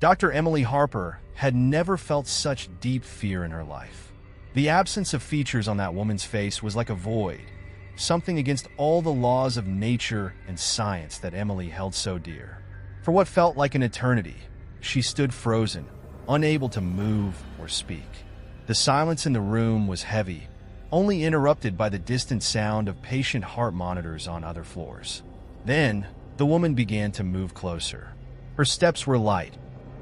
Dr. Emily Harper had never felt such deep fear in her life. The absence of features on that woman's face was like a void, something against all the laws of nature and science that Emily held so dear. For what felt like an eternity, she stood frozen, unable to move or speak. The silence in the room was heavy, only interrupted by the distant sound of patient heart monitors on other floors. Then, the woman began to move closer. Her steps were light,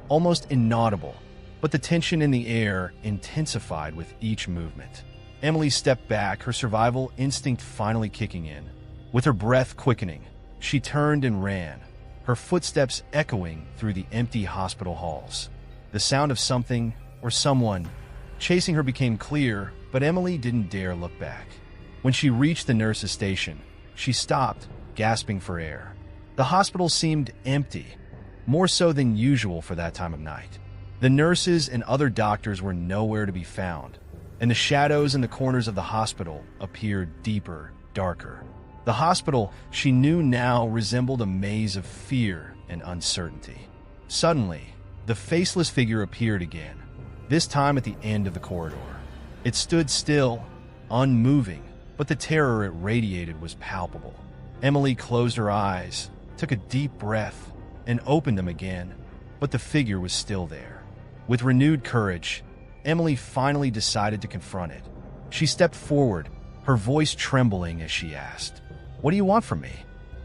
almost inaudible, but the tension in the air intensified with each movement. Emily stepped back, her survival instinct finally kicking in. With her breath quickening, she turned and ran, her footsteps echoing through the empty hospital halls. The sound of something or someone chasing her became clear, but Emily didn't dare look back. When she reached the nurse's station, she stopped, gasping for air. The hospital seemed empty, more so than usual for that time of night. The nurses and other doctors were nowhere to be found, and the shadows in the corners of the hospital appeared deeper, darker. The hospital, she knew now, resembled a maze of fear and uncertainty. Suddenly, the faceless figure appeared again, this time at the end of the corridor. It stood still, unmoving, but the terror it radiated was palpable. Emily closed her eyes, took a deep breath, and opened them again, but the figure was still there. With renewed courage, Emily finally decided to confront it. She stepped forward, her voice trembling as she asked, "What do you want from me?"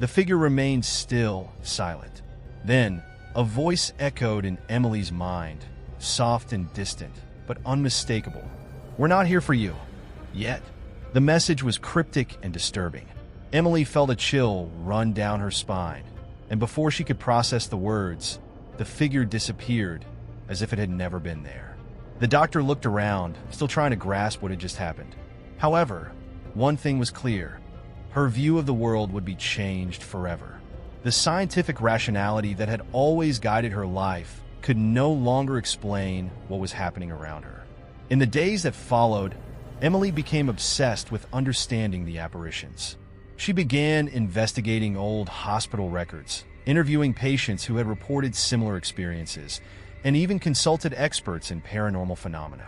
The figure remained still, silent. Then, a voice echoed in Emily's mind, soft and distant, but unmistakable. "We're not here for you. Yet." The message was cryptic and disturbing. Emily felt a chill run down her spine, and before she could process the words, the figure disappeared as if it had never been there. The doctor looked around, still trying to grasp what had just happened. However, one thing was clear. Her view of the world would be changed forever. The scientific rationality that had always guided her life could no longer explain what was happening around her. In the days that followed, Emily became obsessed with understanding the apparitions. She began investigating old hospital records, interviewing patients who had reported similar experiences, and even consulted experts in paranormal phenomena.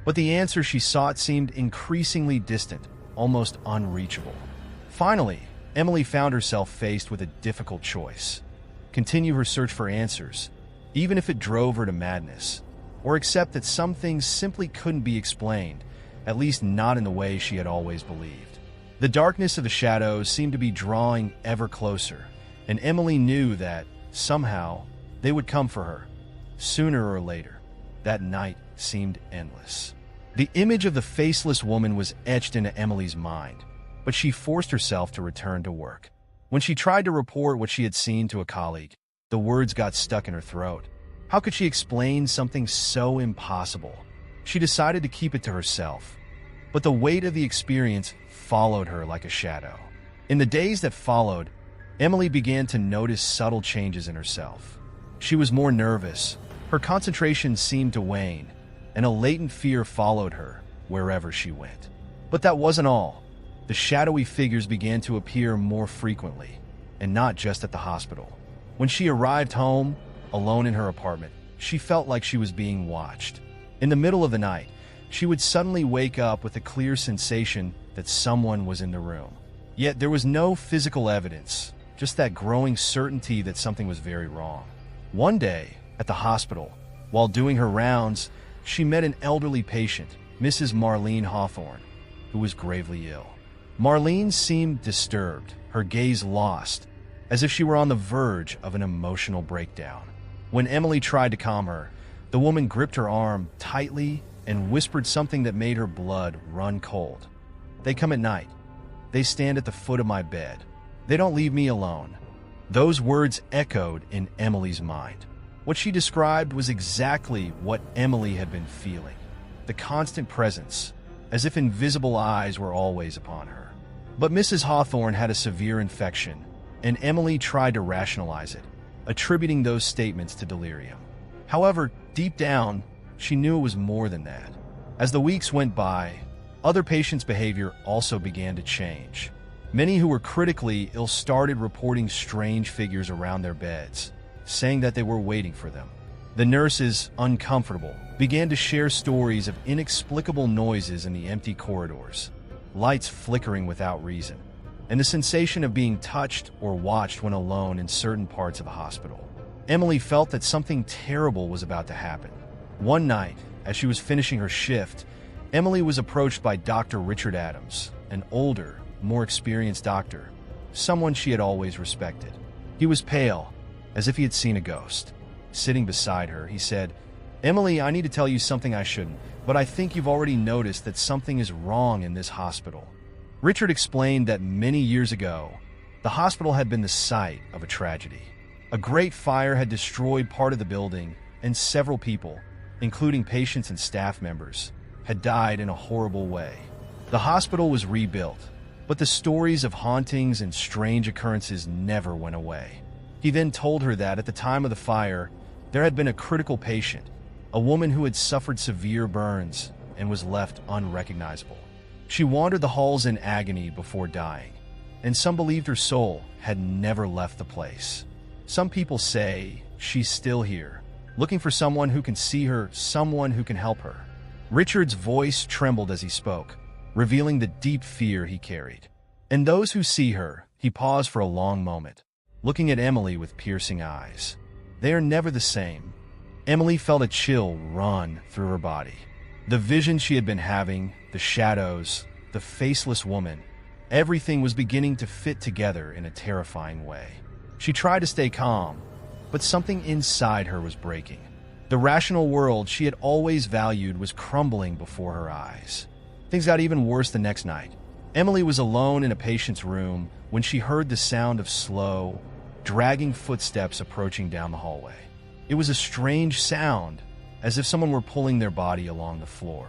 But the answer she sought seemed increasingly distant, almost unreachable. Finally, Emily found herself faced with a difficult choice: continue her search for answers, even if it drove her to madness, or accept that some things simply couldn't be explained, at least not in the way she had always believed. The darkness of the shadows seemed to be drawing ever closer, and Emily knew that, somehow, they would come for her, sooner or later. That night seemed endless. The image of the faceless woman was etched into Emily's mind, but she forced herself to return to work. When she tried to report what she had seen to a colleague, the words got stuck in her throat. How could she explain something so impossible? She decided to keep it to herself, but the weight of the experience followed her like a shadow. In the days that followed, Emily began to notice subtle changes in herself. She was more nervous, her concentration seemed to wane, and a latent fear followed her wherever she went. But that wasn't all. The shadowy figures began to appear more frequently, and not just at the hospital. When she arrived home, alone in her apartment, she felt like she was being watched. In the middle of the night, she would suddenly wake up with a clear sensation that someone was in the room. Yet there was no physical evidence, just that growing certainty that something was very wrong. One day, at the hospital, while doing her rounds, she met an elderly patient, Mrs. Marlene Hawthorne, who was gravely ill. Marlene seemed disturbed, her gaze lost, as if she were on the verge of an emotional breakdown. When Emily tried to calm her, the woman gripped her arm tightly and whispered something that made her blood run cold. "They come at night. They stand at the foot of my bed. They don't leave me alone." Those words echoed in Emily's mind. What she described was exactly what Emily had been feeling. The constant presence, as if invisible eyes were always upon her. But Mrs. Hawthorne had a severe infection, and Emily tried to rationalize it, attributing those statements to delirium. However, deep down, she knew it was more than that. As the weeks went by, other patients' behavior also began to change. Many who were critically ill started reporting strange figures around their beds, saying that they were waiting for them. The nurses, uncomfortable, began to share stories of inexplicable noises in the empty corridors, lights flickering without reason, and the sensation of being touched or watched when alone in certain parts of the hospital. Emily felt that something terrible was about to happen. One night, as she was finishing her shift, Emily was approached by Dr. Richard Adams, an older, more experienced doctor, someone she had always respected. He was pale, as if he had seen a ghost. Sitting beside her, he said, "Emily, I need to tell you something I shouldn't, but I think you've already noticed that something is wrong in this hospital." Richard explained that many years ago, the hospital had been the site of a tragedy. A great fire had destroyed part of the building, and several people, including patients and staff members, had died in a horrible way. The hospital was rebuilt, but the stories of hauntings and strange occurrences never went away. He then told her that at the time of the fire, there had been a critical patient, a woman who had suffered severe burns and was left unrecognizable. She wandered the halls in agony before dying, and some believed her soul had never left the place. Some people say she's still here, looking for someone who can see her, someone who can help her. Richard's voice trembled as he spoke, revealing the deep fear he carried. And those who see her, he paused for a long moment, looking at Emily with piercing eyes. They are never the same. Emily felt a chill run through her body. The vision she had been having, the shadows, the faceless woman, everything was beginning to fit together in a terrifying way. She tried to stay calm, but something inside her was breaking. The rational world she had always valued was crumbling before her eyes. Things got even worse the next night. Emily was alone in a patient's room when she heard the sound of slow, dragging footsteps approaching down the hallway. It was a strange sound, as if someone were pulling their body along the floor.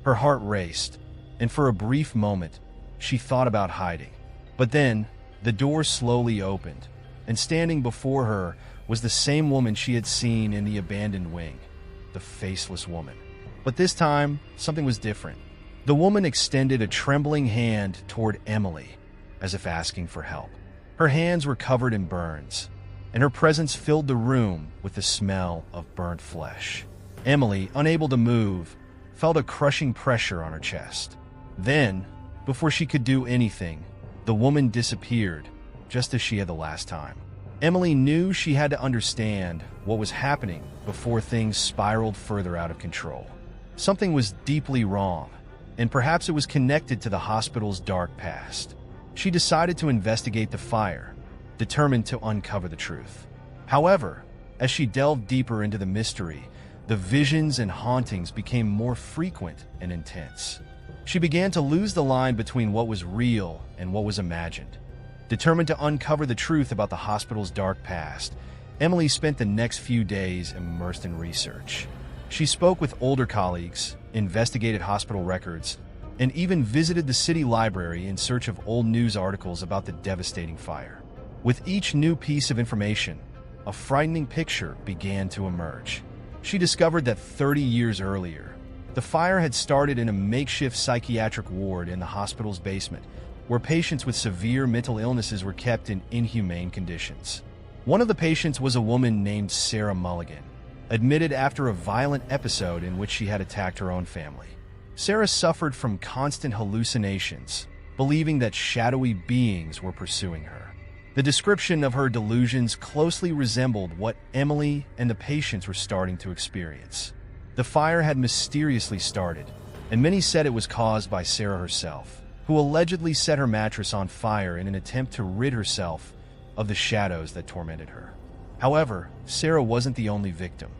Her heart raced, and for a brief moment, she thought about hiding. But then, the door slowly opened, and standing before her was the same woman she had seen in the abandoned wing, the faceless woman. But this time, something was different. The woman extended a trembling hand toward Emily, as if asking for help. Her hands were covered in burns, and her presence filled the room with the smell of burnt flesh. Emily, unable to move, felt a crushing pressure on her chest. Then, before she could do anything, the woman disappeared, just as she had the last time. Emily knew she had to understand what was happening before things spiraled further out of control. Something was deeply wrong, and perhaps it was connected to the hospital's dark past. She decided to investigate the fire, determined to uncover the truth. However, as she delved deeper into the mystery, the visions and hauntings became more frequent and intense. She began to lose the line between what was real and what was imagined. Determined to uncover the truth about the hospital's dark past, Emily spent the next few days immersed in research. She spoke with older colleagues, investigated hospital records, and even visited the city library in search of old news articles about the devastating fire. With each new piece of information, a frightening picture began to emerge. She discovered that 30 years earlier, the fire had started in a makeshift psychiatric ward in the hospital's basement, where patients with severe mental illnesses were kept in inhumane conditions. One of the patients was a woman named Sarah Mulligan, admitted after a violent episode in which she had attacked her own family. Sarah suffered from constant hallucinations, believing that shadowy beings were pursuing her. The description of her delusions closely resembled what Emily and the patients were starting to experience. The fire had mysteriously started, and many said it was caused by Sarah herself, who allegedly set her mattress on fire in an attempt to rid herself of the shadows that tormented her. However, Sarah wasn't the only victim.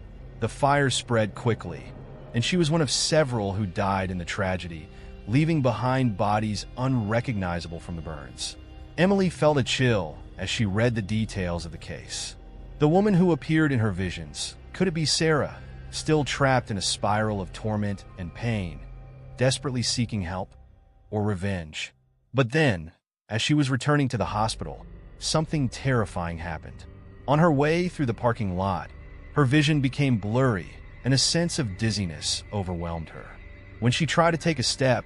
The fire spread quickly, and she was one of several who died in the tragedy, leaving behind bodies unrecognizable from the burns. Emily felt a chill as she read the details of the case. The woman who appeared in her visions, could it be Sarah, still trapped in a spiral of torment and pain, desperately seeking help or revenge? But then, as she was returning to the hospital, something terrifying happened. On her way through the parking lot, her vision became blurry and a sense of dizziness overwhelmed her. When she tried to take a step,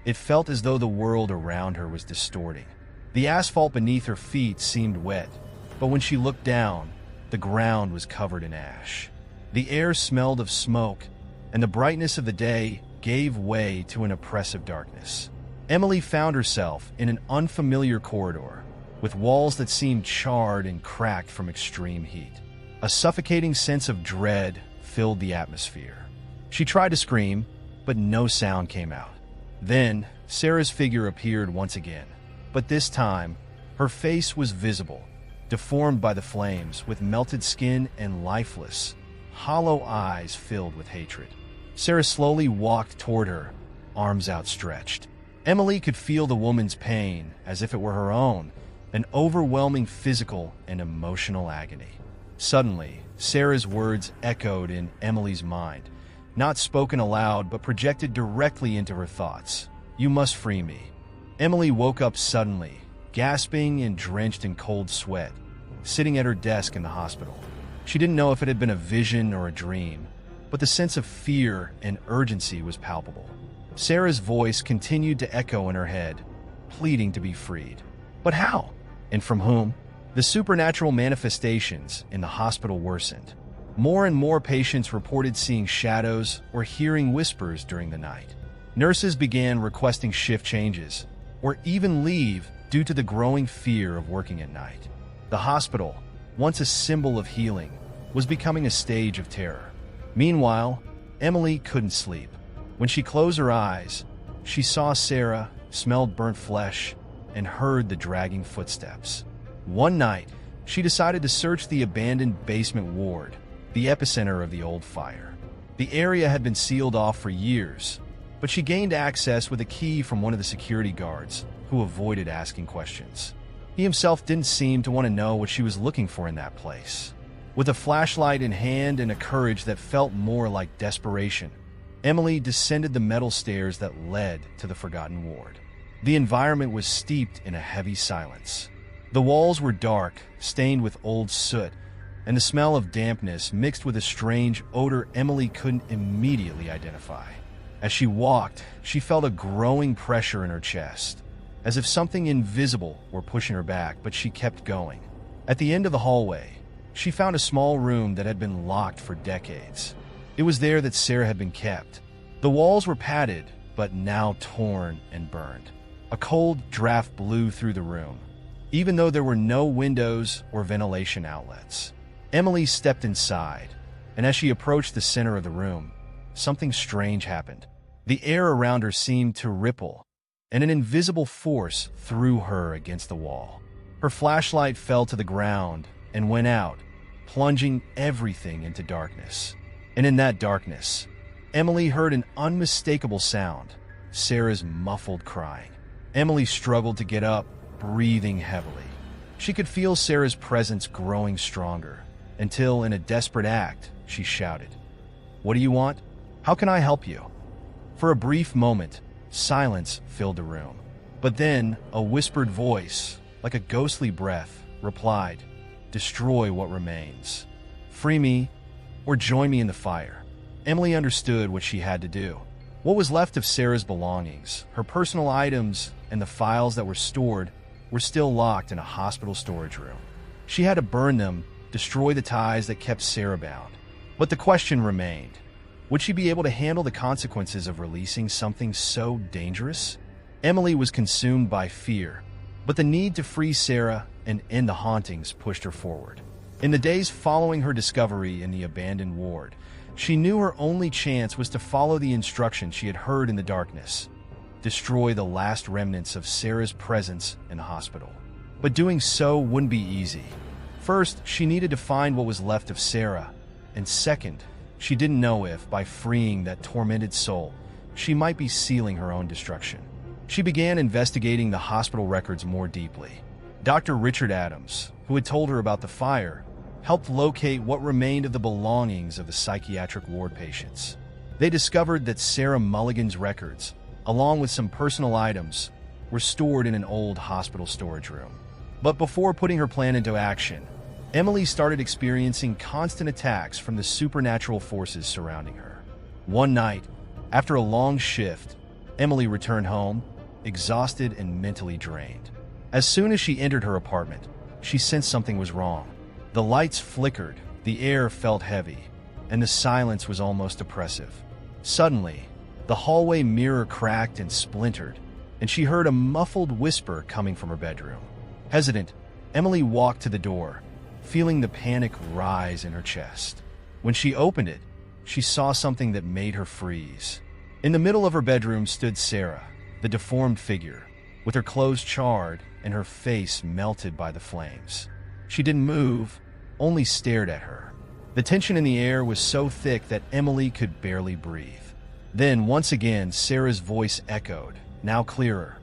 it felt as though the world around her was distorting. The asphalt beneath her feet seemed wet, but when she looked down, the ground was covered in ash. The air smelled of smoke, and the brightness of the day gave way to an oppressive darkness. Emily found herself in an unfamiliar corridor, with walls that seemed charred and cracked from extreme heat. A suffocating sense of dread filled the atmosphere. She tried to scream, but no sound came out. Then, Sarah's figure appeared once again, but this time, her face was visible, deformed by the flames, with melted skin and lifeless, hollow eyes filled with hatred. Sarah slowly walked toward her, arms outstretched. Emily could feel the woman's pain as if it were her own, an overwhelming physical and emotional agony. Suddenly, Sarah's words echoed in Emily's mind, not spoken aloud but projected directly into her thoughts. "You must free me." Emily woke up suddenly, gasping and drenched in cold sweat, sitting at her desk in the hospital. She didn't know if it had been a vision or a dream, but the sense of fear and urgency was palpable. Sarah's voice continued to echo in her head, pleading to be freed. But how? And from whom? The supernatural manifestations in the hospital worsened. More and more patients reported seeing shadows or hearing whispers during the night. Nurses began requesting shift changes, or even leave due to the growing fear of working at night. The hospital, once a symbol of healing, was becoming a stage of terror. Meanwhile, Emily couldn't sleep. When she closed her eyes, she saw Sarah, smelled burnt flesh, and heard the dragging footsteps. One night, she decided to search the abandoned basement ward, the epicenter of the old fire. The area had been sealed off for years, but she gained access with a key from one of the security guards, who avoided asking questions. He himself didn't seem to want to know what she was looking for in that place. With a flashlight in hand and a courage that felt more like desperation, Emily descended the metal stairs that led to the forgotten ward. The environment was steeped in a heavy silence. The walls were dark, stained with old soot, and the smell of dampness mixed with a strange odor Emily couldn't immediately identify. As she walked, she felt a growing pressure in her chest, as if something invisible were pushing her back, but she kept going. At the end of the hallway, she found a small room that had been locked for decades. It was there that Sarah had been kept. The walls were padded, but now torn and burned. A cold draft blew through the room, even though there were no windows or ventilation outlets. Emily stepped inside, and as she approached the center of the room, something strange happened. The air around her seemed to ripple, and an invisible force threw her against the wall. Her flashlight fell to the ground and went out, plunging everything into darkness. And in that darkness, Emily heard an unmistakable sound, Sarah's muffled crying. Emily struggled to get up, breathing heavily. She could feel Sarah's presence growing stronger, until in a desperate act, she shouted, "What do you want? How can I help you?" For a brief moment, silence filled the room. But then, a whispered voice, like a ghostly breath, replied, "Destroy what remains. Free me, or join me in the fire." Emily understood what she had to do. What was left of Sarah's belongings, her personal items, and the files that were stored, were still locked in a hospital storage room. She had to burn them, destroy the ties that kept Sarah bound. But the question remained, would she be able to handle the consequences of releasing something so dangerous? Emily was consumed by fear, but the need to free Sarah and end the hauntings pushed her forward. In the days following her discovery in the abandoned ward, she knew her only chance was to follow the instructions she had heard in the darkness, destroy the last remnants of Sarah's presence in the hospital. But doing so wouldn't be easy. First, she needed to find what was left of Sarah, and second, she didn't know if, by freeing that tormented soul, she might be sealing her own destruction. She began investigating the hospital records more deeply. Dr. Richard Adams, who had told her about the fire, helped locate what remained of the belongings of the psychiatric ward patients. They discovered that Sarah Mulligan's records, along with some personal items, were stored in an old hospital storage room. But before putting her plan into action, Emily started experiencing constant attacks from the supernatural forces surrounding her. One night, after a long shift, Emily returned home, exhausted and mentally drained. As soon as she entered her apartment, she sensed something was wrong. The lights flickered, the air felt heavy, and the silence was almost oppressive. Suddenly, the hallway mirror cracked and splintered, and she heard a muffled whisper coming from her bedroom. Hesitant, Emily walked to the door, feeling the panic rise in her chest. When she opened it, she saw something that made her freeze. In the middle of her bedroom stood Sarah, the deformed figure, with her clothes charred and her face melted by the flames. She didn't move, only stared at her. The tension in the air was so thick that Emily could barely breathe. Then, once again, Sarah's voice echoed, now clearer.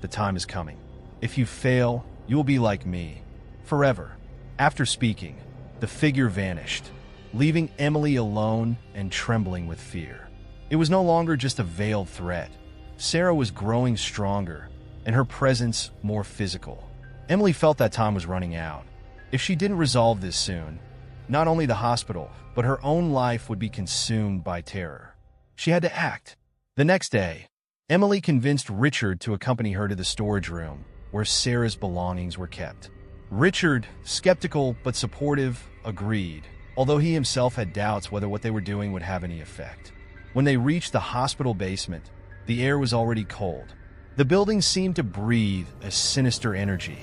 "The time is coming. If you fail, you will be like me, forever." After speaking, the figure vanished, leaving Emily alone and trembling with fear. It was no longer just a veiled threat. Sarah was growing stronger, and her presence more physical. Emily felt that time was running out. If she didn't resolve this soon, not only the hospital, but her own life would be consumed by terror. She had to act. The next day, Emily convinced Richard to accompany her to the storage room where Sarah's belongings were kept. Richard, skeptical but supportive, agreed, although he himself had doubts whether what they were doing would have any effect. When they reached the hospital basement, the air was already cold. The building seemed to breathe a sinister energy,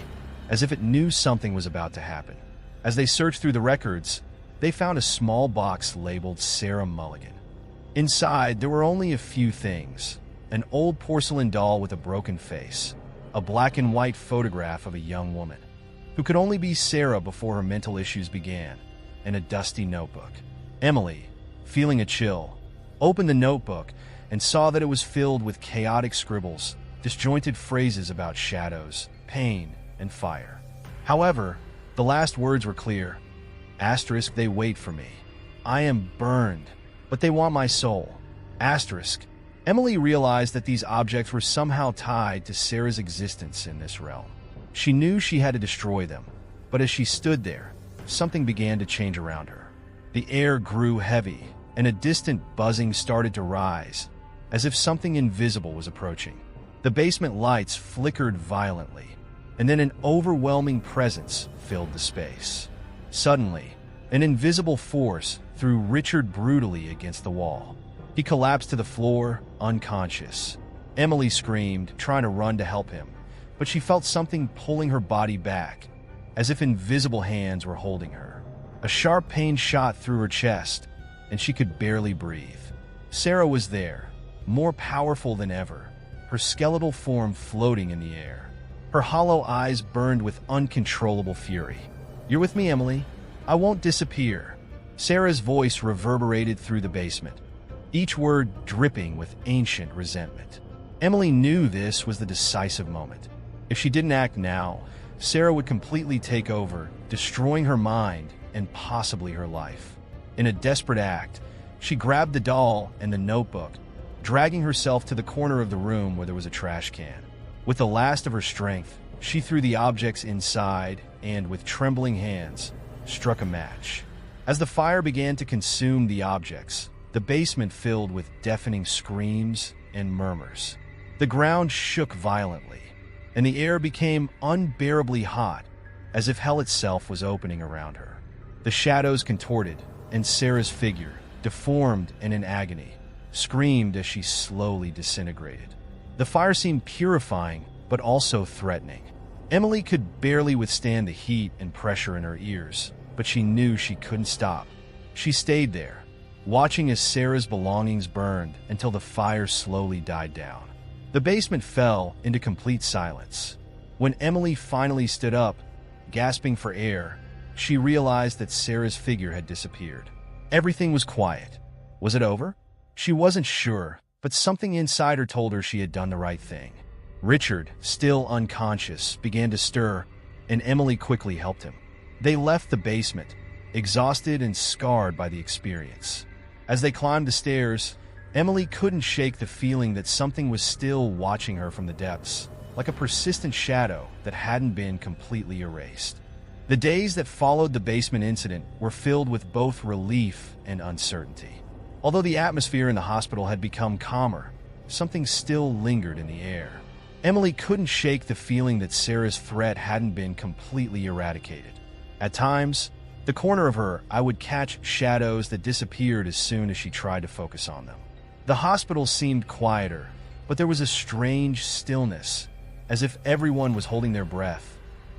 as if it knew something was about to happen. As they searched through the records, they found a small box labeled Sarah Mulligan. Inside, there were only a few things: an old porcelain doll with a broken face, a black and white photograph of a young woman, who could only be Sarah before her mental issues began, and a dusty notebook. Emily, feeling a chill, opened the notebook and saw that it was filled with chaotic scribbles, disjointed phrases about shadows, pain, and fire. However, the last words were clear. Asterisk, "They wait for me. I am burned, but they want my soul." Asterisk. Emily realized that these objects were somehow tied to Sarah's existence in this realm. She knew she had to destroy them, but as she stood there, something began to change around her. The air grew heavy, and a distant buzzing started to rise, as if something invisible was approaching. The basement lights flickered violently, and then an overwhelming presence filled the space. Suddenly, an invisible force threw Richard brutally against the wall. He collapsed to the floor, unconscious. Emily screamed, trying to run to help him, but she felt something pulling her body back, as if invisible hands were holding her. A sharp pain shot through her chest, and she could barely breathe. Sarah was there, more powerful than ever, her skeletal form floating in the air. Her hollow eyes burned with uncontrollable fury. "You're with me, Emily. I won't disappear." Sarah's voice reverberated through the basement, each word dripping with ancient resentment. Emily knew this was the decisive moment. If she didn't act now, Sarah would completely take over, destroying her mind and possibly her life. In a desperate act, she grabbed the doll and the notebook, dragging herself to the corner of the room where there was a trash can. With the last of her strength, she threw the objects inside and, with trembling hands, struck a match. As the fire began to consume the objects, the basement filled with deafening screams and murmurs. The ground shook violently, and the air became unbearably hot, as if hell itself was opening around her. The shadows contorted, and Sarah's figure, deformed and in agony, screamed as she slowly disintegrated. The fire seemed purifying, but also threatening. Emily could barely withstand the heat and pressure in her ears, but she knew she couldn't stop. She stayed there, watching as Sarah's belongings burned until the fire slowly died down. The basement fell into complete silence. When Emily finally stood up, gasping for air, she realized that Sarah's figure had disappeared. Everything was quiet. Was it over? She wasn't sure, but something inside her told her she had done the right thing. Richard, still unconscious, began to stir, and Emily quickly helped him. They left the basement, exhausted and scarred by the experience. As they climbed the stairs, Emily couldn't shake the feeling that something was still watching her from the depths, like a persistent shadow that hadn't been completely erased. The days that followed the basement incident were filled with both relief and uncertainty. Although the atmosphere in the hospital had become calmer, something still lingered in the air. Emily couldn't shake the feeling that Sarah's threat hadn't been completely eradicated. At times, The corner of her eye would catch shadows that disappeared as soon as she tried to focus on them. The hospital seemed quieter, but there was a strange stillness, as if everyone was holding their breath,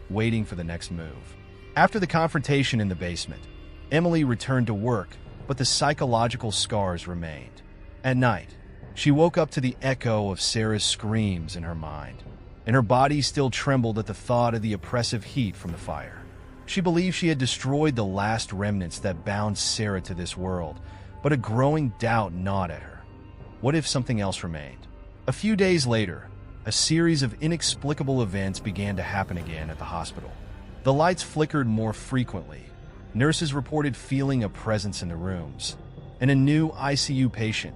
waiting for the next move. After the confrontation in the basement, Emily returned to work, but the psychological scars remained. At night, she woke up to the echo of Sarah's screams in her mind, and her body still trembled at the thought of the oppressive heat from the fire. She believed she had destroyed the last remnants that bound Sarah to this world, but a growing doubt gnawed at her. What if something else remained? A few days later, a series of inexplicable events began to happen again at the hospital. The lights flickered more frequently. Nurses reported feeling a presence in the rooms, and a new ICU patient,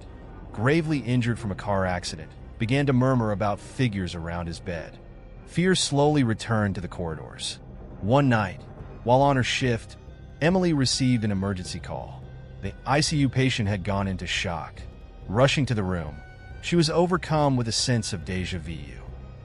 gravely injured from a car accident, began to murmur about figures around his bed. Fear slowly returned to the corridors. One night, while on her shift, Emily received an emergency call. The ICU patient had gone into shock. Rushing to the room, she was overcome with a sense of déjà vu.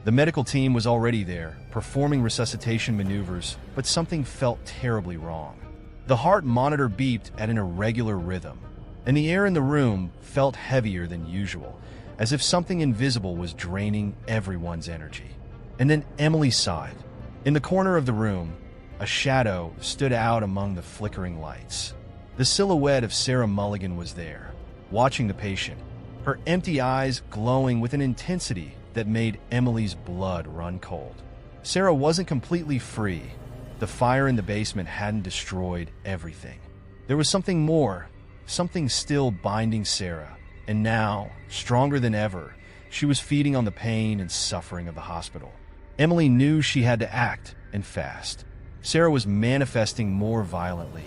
The medical team was already there, performing resuscitation maneuvers, but something felt terribly wrong. The heart monitor beeped at an irregular rhythm, and the air in the room felt heavier than usual, as if something invisible was draining everyone's energy. And then Emily saw it. In the corner of the room, a shadow stood out among the flickering lights. The silhouette of Sarah Mulligan was there, watching the patient, her empty eyes glowing with an intensity that made Emily's blood run cold. Sarah wasn't completely free. The fire in the basement hadn't destroyed everything. There was something more, something still binding Sarah, and now, stronger than ever, she was feeding on the pain and suffering of the hospital. Emily knew she had to act, and fast. Sarah was manifesting more violently,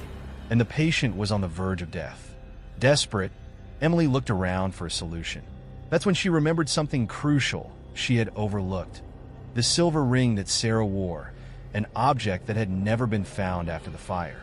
and the patient was on the verge of death. Desperate, Emily looked around for a solution. That's when she remembered something crucial she had overlooked. The silver ring that Sarah wore, an object that had never been found after the fire.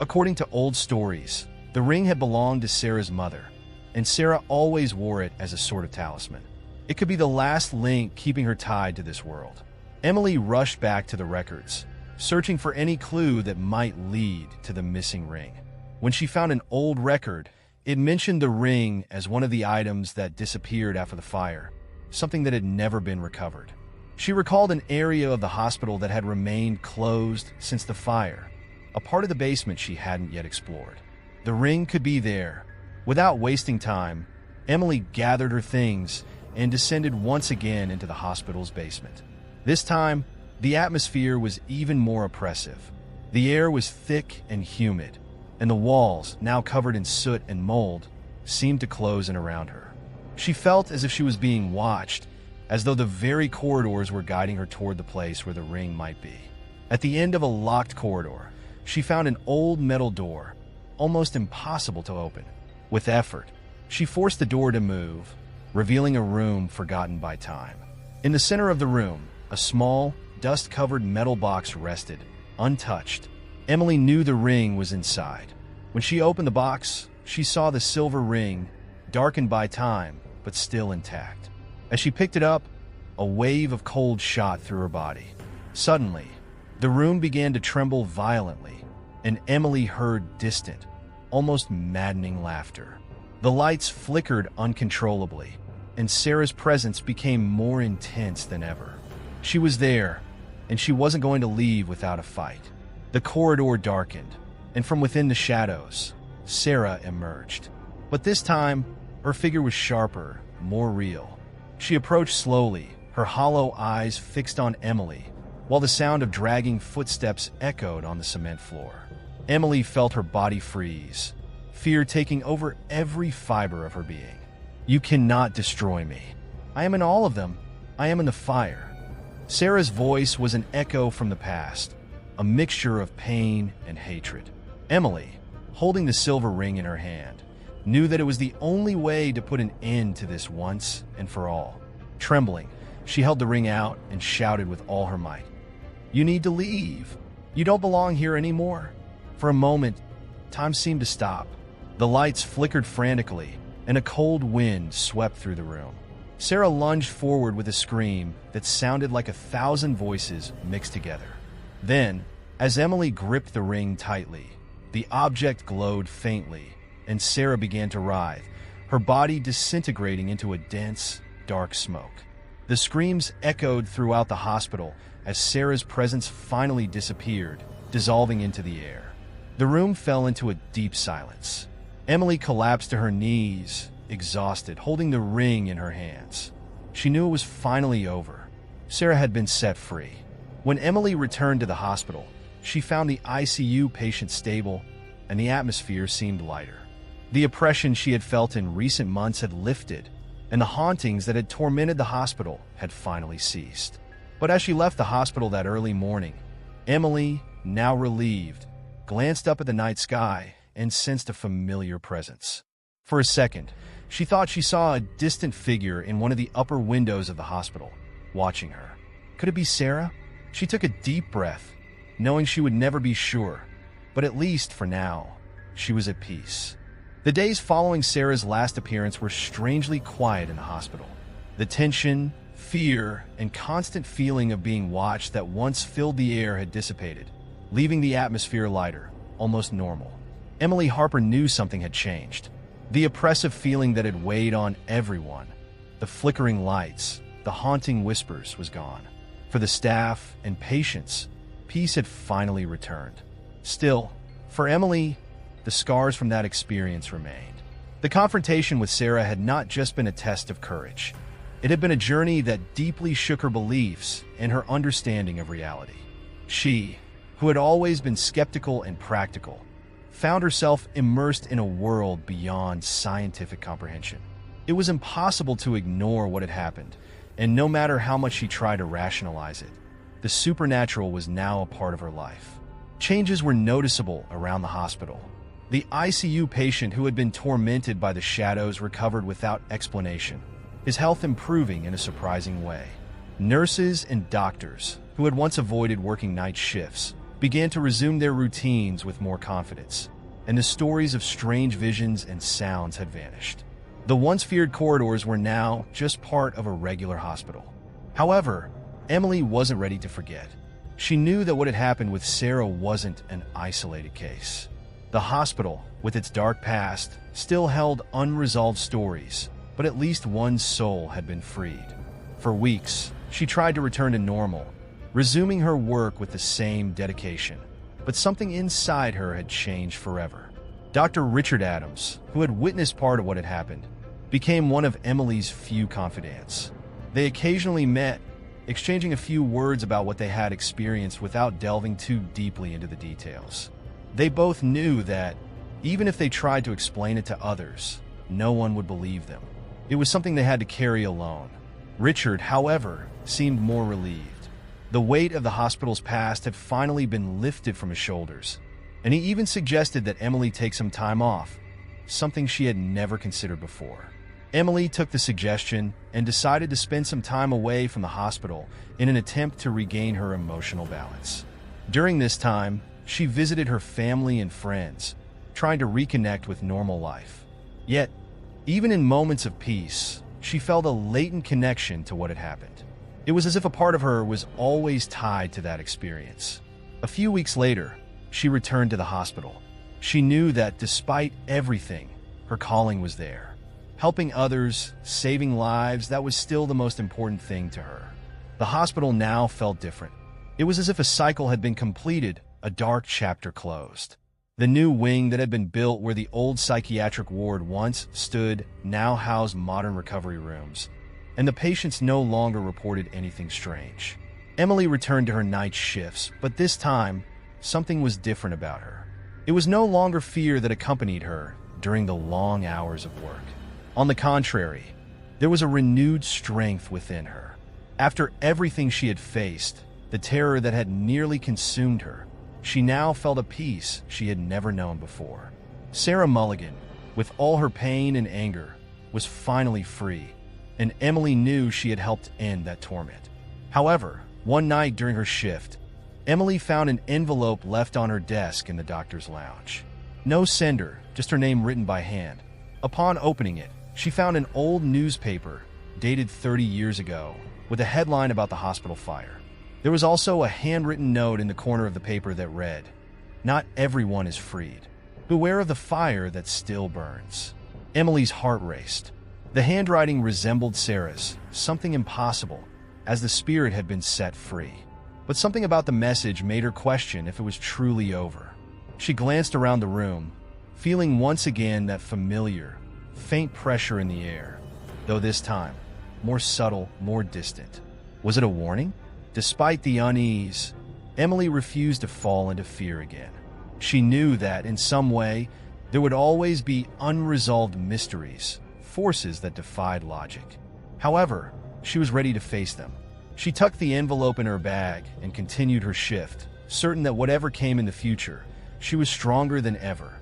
According to old stories, the ring had belonged to Sarah's mother, and Sarah always wore it as a sort of talisman. It could be the last link keeping her tied to this world. Emily rushed back to the records, searching for any clue that might lead to the missing ring. When she found an old record, it mentioned the ring as one of the items that disappeared after the fire, something that had never been recovered. She recalled an area of the hospital that had remained closed since the fire, a part of the basement she hadn't yet explored. The ring could be there. Without wasting time, Emily gathered her things and descended once again into the hospital's basement. This time, the atmosphere was even more oppressive. The air was thick and humid, and the walls, now covered in soot and mold, seemed to close in around her. She felt as if she was being watched, as though the very corridors were guiding her toward the place where the ring might be. At the end of a locked corridor, she found an old metal door, almost impossible to open. With effort, she forced the door to move, revealing a room forgotten by time. In the center of the room, a small, dust-covered metal box rested, untouched. Emily knew the ring was inside. When she opened the box, she saw the silver ring, darkened by time, but still intact. As she picked it up, a wave of cold shot through her body. Suddenly, the room began to tremble violently, and Emily heard distant, almost maddening laughter. The lights flickered uncontrollably, and Sarah's presence became more intense than ever. She was there, and she wasn't going to leave without a fight. The corridor darkened, and from within the shadows, Sarah emerged. But this time, her figure was sharper, more real. She approached slowly, her hollow eyes fixed on Emily, while the sound of dragging footsteps echoed on the cement floor. Emily felt her body freeze, fear taking over every fiber of her being. "You cannot destroy me. I am in all of them. I am in the fire." Sarah's voice was an echo from the past, a mixture of pain and hatred. Emily, holding the silver ring in her hand, knew that it was the only way to put an end to this once and for all. Trembling, she held the ring out and shouted with all her might, "You need to leave. You don't belong here anymore." For a moment, time seemed to stop. The lights flickered frantically, and a cold wind swept through the room. Sarah lunged forward with a scream that sounded like 1,000 voices mixed together. Then, as Emily gripped the ring tightly, The object glowed faintly, and Sarah began to writhe, her body disintegrating into a dense, dark smoke. The screams echoed throughout the hospital as Sarah's presence finally disappeared, dissolving into the air. The room fell into a deep silence. Emily collapsed to her knees, exhausted, holding the ring in her hands. She knew it was finally over. Sarah had been set free. When Emily returned to the hospital, she found the ICU patient stable, and the atmosphere seemed lighter. The oppression she had felt in recent months had lifted, and the hauntings that had tormented the hospital had finally ceased. But as she left the hospital that early morning, Emily, now relieved, glanced up at the night sky and sensed a familiar presence. For a second, she thought she saw a distant figure in one of the upper windows of the hospital, watching her. Could it be Sarah? She took a deep breath, knowing she would never be sure, but at least for now, she was at peace. The days following Sarah's last appearance were strangely quiet in the hospital. The tension, fear, and constant feeling of being watched that once filled the air had dissipated, leaving the atmosphere lighter, almost normal. Emily Harper knew something had changed. The oppressive feeling that had weighed on everyone, the flickering lights, the haunting whispers was gone. For the staff and patients, peace had finally returned. Still, for Emily, the scars from that experience remained. The confrontation with Sarah had not just been a test of courage. It had been a journey that deeply shook her beliefs and her understanding of reality. She, who had always been skeptical and practical, found herself immersed in a world beyond scientific comprehension. It was impossible to ignore what had happened, and no matter how much she tried to rationalize it, the supernatural was now a part of her life. Changes were noticeable around the hospital. The ICU patient who had been tormented by the shadows recovered without explanation, his health improving in a surprising way. Nurses and doctors, who had once avoided working night shifts, began to resume their routines with more confidence, and the stories of strange visions and sounds had vanished. The once feared corridors were now just part of a regular hospital. However, Emily wasn't ready to forget. She knew that what had happened with Sarah wasn't an isolated case. The hospital, with its dark past, still held unresolved stories, but at least one soul had been freed. For weeks, she tried to return to normal, resuming her work with the same dedication. But something inside her had changed forever. Dr. Richard Adams, who had witnessed part of what had happened, became one of Emily's few confidants. They occasionally met, exchanging a few words about what they had experienced without delving too deeply into the details. They both knew that, even if they tried to explain it to others, no one would believe them. It was something they had to carry alone. Richard, however, seemed more relieved. The weight of the hospital's past had finally been lifted from his shoulders, and he even suggested that Emily take some time off, something she had never considered before. Emily took the suggestion and decided to spend some time away from the hospital in an attempt to regain her emotional balance. During this time, she visited her family and friends, trying to reconnect with normal life. Yet, even in moments of peace, she felt a latent connection to what had happened. It was as if a part of her was always tied to that experience. A few weeks later, she returned to the hospital. She knew that despite everything, her calling was there. Helping others, saving lives, that was still the most important thing to her. The hospital now felt different. It was as if a cycle had been completed, a dark chapter closed. The new wing that had been built where the old psychiatric ward once stood now housed modern recovery rooms, and the patients no longer reported anything strange. Emily returned to her night shifts, but this time, something was different about her. It was no longer fear that accompanied her during the long hours of work. On the contrary, there was a renewed strength within her. After everything she had faced, the terror that had nearly consumed her, she now felt a peace she had never known before. Sarah Mulligan, with all her pain and anger, was finally free, and Emily knew she had helped end that torment. However, one night during her shift, Emily found an envelope left on her desk in the doctor's lounge. No sender, just her name written by hand. Upon opening it, she found an old newspaper dated 30 years ago with a headline about the hospital fire. There was also a handwritten note in the corner of the paper that read, Not everyone is freed. Beware of the fire that still burns. Emily's heart raced. The handwriting resembled Sarah's, something impossible, as the spirit had been set free. But something about the message made her question if it was truly over. She glanced around the room, feeling once again that familiar, faint pressure in the air, though this time, more subtle, more distant. Was it a warning? Despite the unease, Emily refused to fall into fear again. She knew that, in some way, there would always be unresolved mysteries, forces that defied logic. However, she was ready to face them. She tucked the envelope in her bag and continued her shift, certain that whatever came in the future, she was stronger than ever.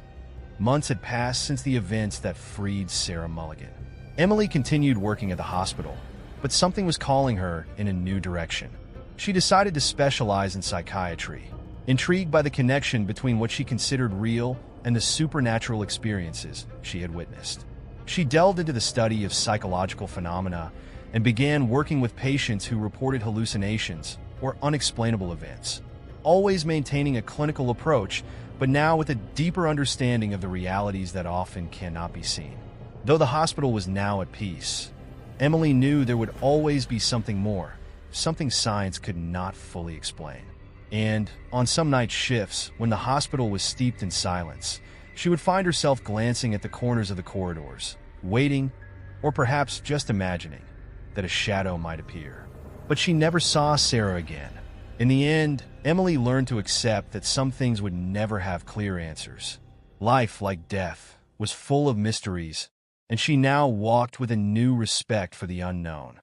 Months had passed since the events that freed Sarah Mulligan. Emily continued working at the hospital, but something was calling her in a new direction. She decided to specialize in psychiatry, intrigued by the connection between what she considered real and the supernatural experiences she had witnessed. She delved into the study of psychological phenomena and began working with patients who reported hallucinations or unexplainable events, always maintaining a clinical approach, but now with a deeper understanding of the realities that often cannot be seen. Though the hospital was now at peace, Emily knew there would always be something more, something science could not fully explain. And on some night shifts, when the hospital was steeped in silence, she would find herself glancing at the corners of the corridors, waiting, or perhaps just imagining, that a shadow might appear. But she never saw Sarah again. In the end, Emily learned to accept that some things would never have clear answers. Life, like death, was full of mysteries, and she now walked with a new respect for the unknown.